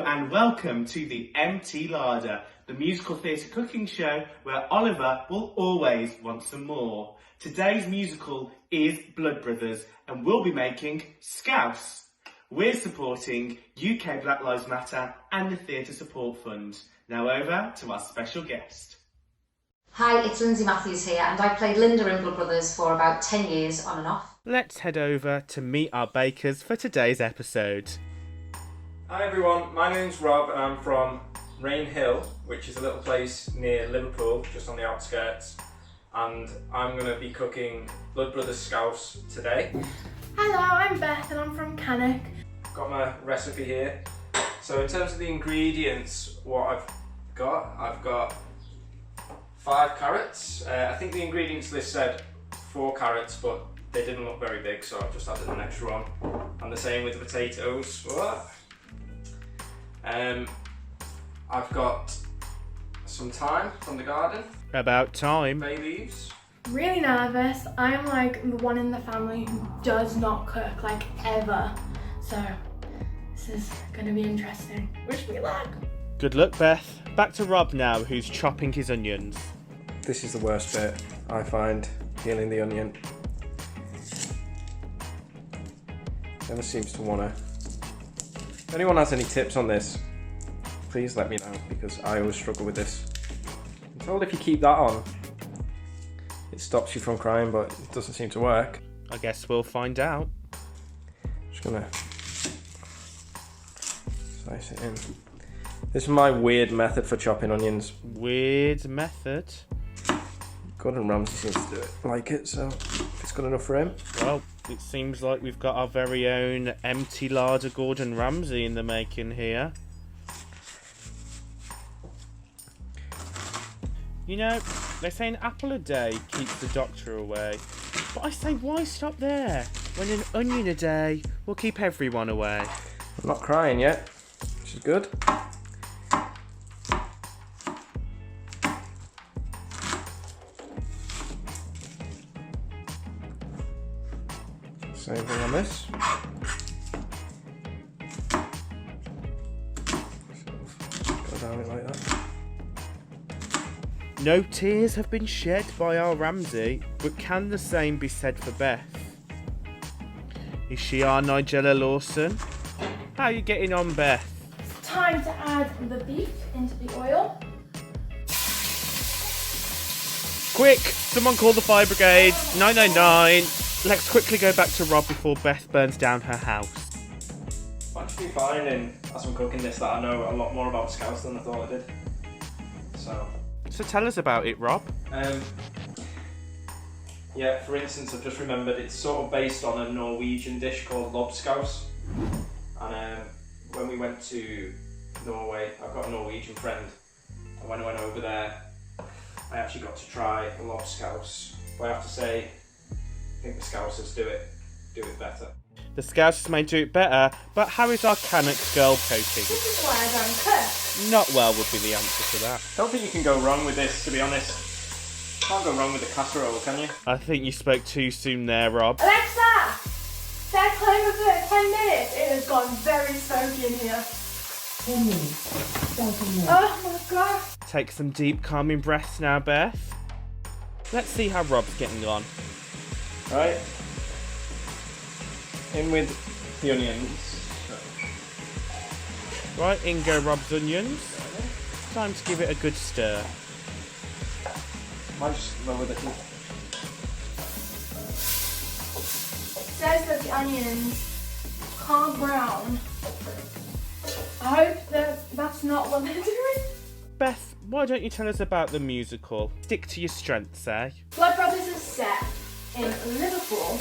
and welcome to the MT Larder, the musical theatre cooking show where Oliver will always want some more. Today's musical is Blood Brothers and we'll be making Scouse. We're supporting UK Black Lives Matter and the Theatre Support Fund. Now over to our special guest. Hi, it's Linzi Matthews here and I played Linda in Blood Brothers for about 10 years on and off. Let's head over to meet our bakers for today's episode. Hi everyone, my name's Rob and I'm from Rain Hill, which is a little place near Liverpool, just on the outskirts. And I'm going to be cooking Blood Brothers Scouse today. Hello, I'm Beth and I'm from Cannock. Got my recipe here. So in terms of the ingredients, what I've got 5 carrots. I think the ingredients list said 4 carrots, but they didn't look very big, so I've just added an extra one. And the same with the potatoes. I've got some thyme from the garden. About time. Bay leaves. Really nervous. I'm like the one in the family who does not cook, like ever. So this is gonna be interesting. Wish me luck. Good luck, Beth. Back to Rob now, who's chopping his onions. This is the worst bit, I find, peeling the onion. Never seems to wanna. If anyone has any tips on this, please let me know, because I always struggle with this. I'm told if you keep that on, it stops you from crying, but it doesn't seem to work. I guess we'll find out. Just gonna slice it in. This is my weird method for chopping onions. Weird method? Gordon Ramsay seems to do it like it, so if it's good enough for him. Well, it seems like we've got our very own MT Larder Gordon Ramsay in the making here. You know, they say an apple a day keeps the doctor away. But I say, why stop there? When an onion a day will keep everyone away. I'm not crying yet, which is good. Same thing on this. Go down it like that. No tears have been shed by our Ramsay, but can the same be said for Beth? Is she our Nigella Lawson? How are you getting on, Beth? Time to add the beef into the oil. Quick! Someone call the fire brigade! 999! Let's quickly go back to Rob before Beth burns down her house. I'm actually finding, as I'm cooking this, that I know a lot more about Scouse than I thought I did. So tell us about it, Rob. Yeah, for instance, I've just remembered it's sort of based on a Norwegian dish called lobscouse. And when we went to Norway, I've got a Norwegian friend, and when I went over there, I actually got to try a lobscouse. But I have to say, I think the Scousers do it better. The Scousers may do it better, but how is our Cannock girl cooking? This is why I don't cook. Not well would be the answer to that. Don't think you can go wrong with this, to be honest. Can't go wrong with the casserole, can you? I think you spoke too soon there, Rob. Alexa! Set timer for 10 minutes. It has gone very smoky in here. 10 minutes. Starting now. Oh my god. Take some deep, calming breaths now, Beth. Let's see how Rob's getting on. Right. In with the onions. Right, in go Rob's onions. Time to give it a good stir. Might just lower the heat. It says that the onions can't brown. I hope that that's not what they're doing. Beth, why don't you tell us about the musical? Stick to your strengths, eh? Blood Brothers is set in Liverpool,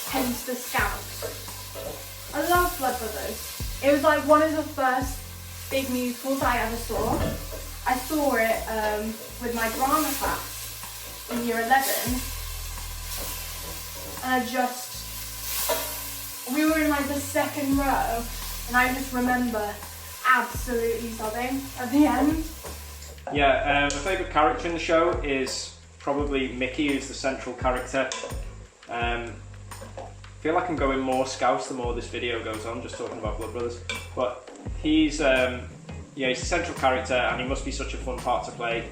hence the Scouse. I love Blood Brothers. It was like one of the first big musicals I ever saw. I saw it with my drama class in year 11, and we were in like the second row, and I just remember absolutely sobbing at the end. Yeah, my favourite character in the show is probably Mickey, who's the central character. I feel like I'm going more Scouse the more this video goes on, just talking about Blood Brothers. But he's he's a central character, and he must be such a fun part to play.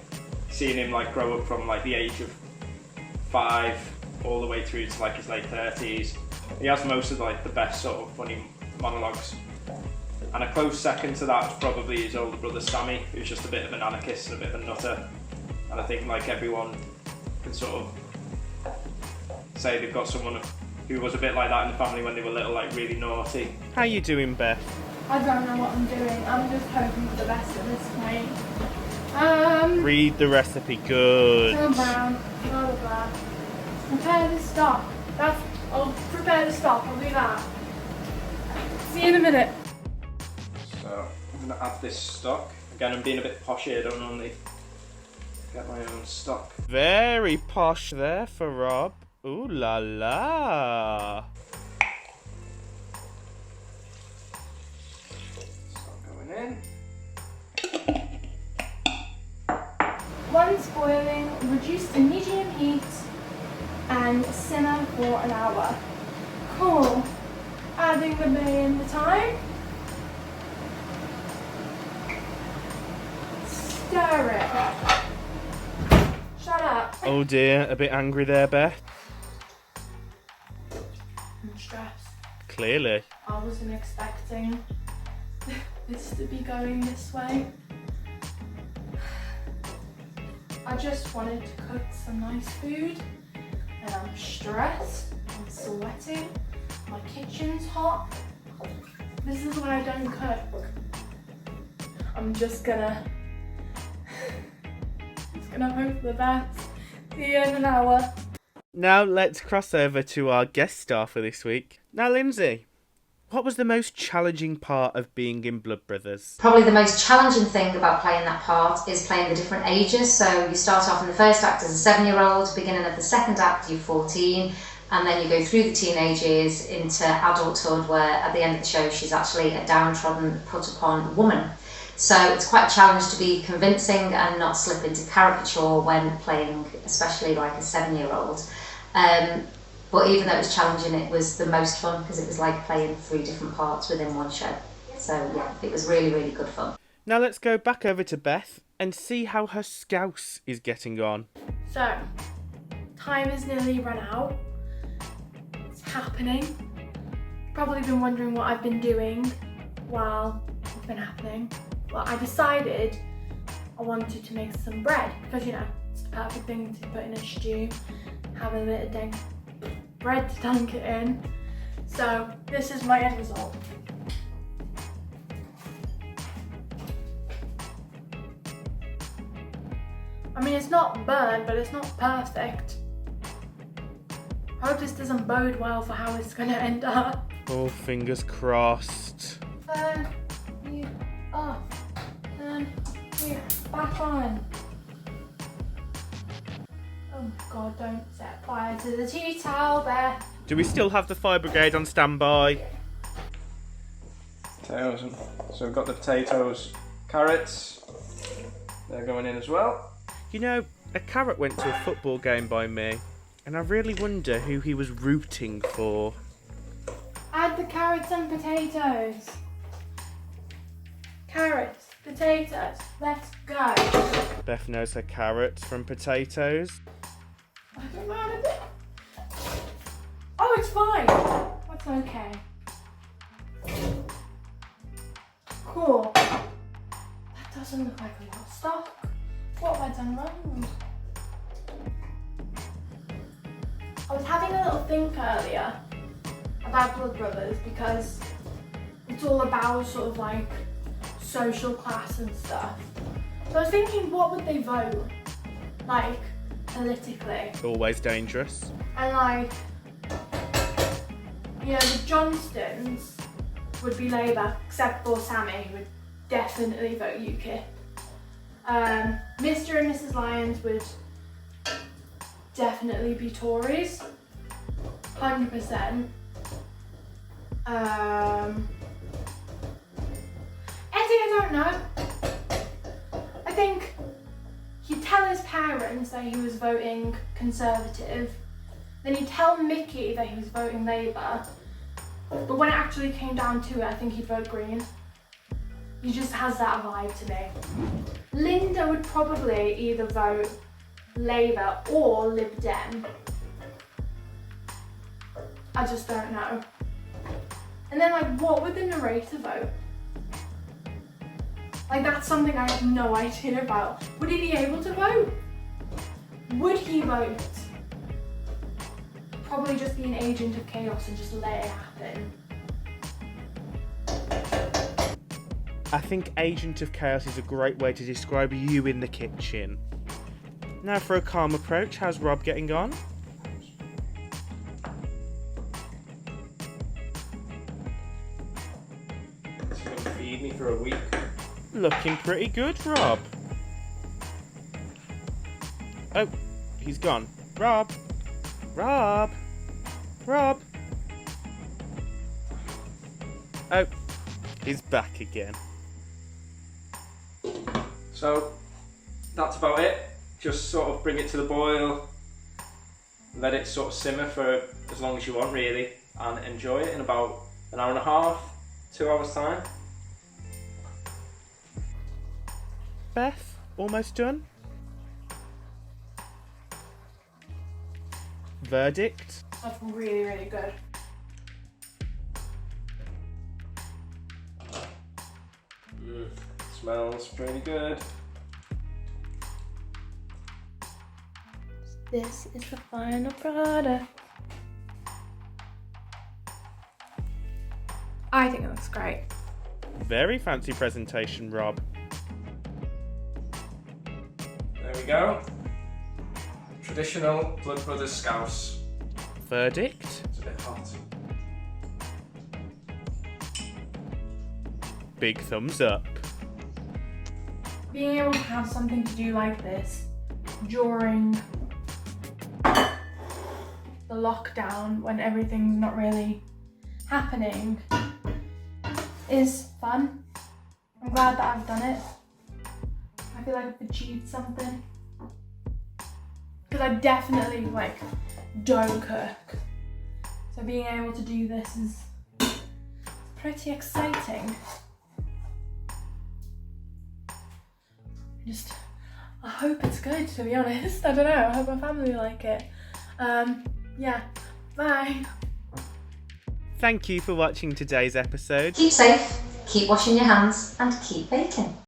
Seeing him like grow up from like the age of 5 all the way through to like his late 30s. He has most of like the best sort of funny monologues. And a close second to that is probably his older brother Sammy, who's just a bit of an anarchist and a bit of a nutter. And I think like everyone can sort of say they've got someone who was a bit like that in the family when they were little, like really naughty. How you doing, Beth? I don't know what I'm doing. I'm just hoping for the best at this point. Read the recipe, good. Turn brown, blah blah blah. Prepare the stock. I'll prepare the stock, I'll do that. See you in a minute. So I'm gonna add this stock. Again, I'm being a bit posh here, I don't normally get my own stock. Very posh there for Rob. Ooh la la. Stock going in. Once boiling, reduce to medium heat and simmer for an hour. Cool. Adding the bay in the time. Stir it. Shut up. Oh dear, a bit angry there, Beth. I'm stressed. Clearly. I wasn't expecting this to be going this way. I just wanted to cook some nice food, and I'm stressed, I'm sweating, my kitchen's hot. This is why I don't cook. I'm just gonna hope for the best. See you in an hour. Now let's cross over to our guest star for this week. Now, Lindsay, what was the most challenging part of being in Blood Brothers? Probably the most challenging thing about playing that part is playing the different ages. So you start off in the first act as a 7-year-old, beginning of the second act you're 14, and then you go through the teenage years into adulthood, where at the end of the show she's actually a downtrodden, put upon woman. So it's quite a challenge to be convincing and not slip into caricature when playing, especially like a 7-year-old. But even though it was challenging, it was the most fun because it was like playing 3 different parts within one show. So yeah, it was really, really good fun. Now let's go back over to Beth and see how her Scouse is getting on. So, time is nearly run out. It's happening. Probably been wondering what I've been doing while it's been happening. Well, I decided I wanted to make some bread because, you know, it's the perfect thing to put in a stew, have a bit of bread to dunk it in. So this is my end result. I mean, it's not burnt, but it's not perfect. I hope this doesn't bode well for how it's going to end up. Oh, fingers crossed. Turn you off. Turn you back on. Oh God, don't set fire to the tea towel there. Do we still have the fire brigade on standby? Potatoes. So we've got the potatoes, carrots. They're going in as well. You know, a carrot went to a football game by me, and I really wonder who he was rooting for. Add the carrots and potatoes. Carrots, potatoes, let's go. Beth knows her carrots from potatoes. I don't know how to do it. Oh, it's fine. That's okay. Cool. That doesn't look like a lot of stock. What have I done wrong? I was having a little think earlier about Blood Brothers because it's all about sort of like social class and stuff. So I was thinking, what would they vote? Like, politically. Always dangerous. And like, you know, the Johnstons would be Labour, except for Sammy, who would definitely vote UKIP. Mr. and Mrs. Lyons would definitely be Tories, 100%. Eddie, I don't know. I think he'd tell his parents that he was voting Conservative, then he'd tell Mickey that he was voting Labour, but when it actually came down to it, I think he'd vote Green. He just has that vibe to me. Linda would probably either vote Labour or Lib Dem. I just don't know. And then like, what would the narrator vote? Like, that's something I have no idea about. Would he be able to vote? Would he vote? Probably just be an agent of chaos and just let it happen. I think Agent of Chaos is a great way to describe you in the kitchen. Now for a calm approach, how's Rob getting on? It's going to feed me for a week. Looking pretty good, Rob. Oh, he's gone. Rob! Rob! Rob! Oh, he's back again. So that's about it. Just sort of bring it to the boil, let it sort of simmer for as long as you want really, and enjoy it in about an hour and a half, 2 hours time. Beth, almost done? Verdict? That's really, really good. Smells pretty good. This is the final product. I think it looks great. Very fancy presentation, Rob. There we go. Traditional Blood Brothers Scouse. Verdict? It's a bit hot. Big thumbs up. Being able to have something to do like this during the lockdown when everything's not really happening is fun. I'm glad that I've done it. I feel like I've achieved something. Because I definitely don't cook. So being able to do this is pretty exciting. I hope it's good, to be honest. I don't know, I hope my family like it. Yeah, bye. Thank you for watching today's episode. Keep safe, keep washing your hands, and keep baking.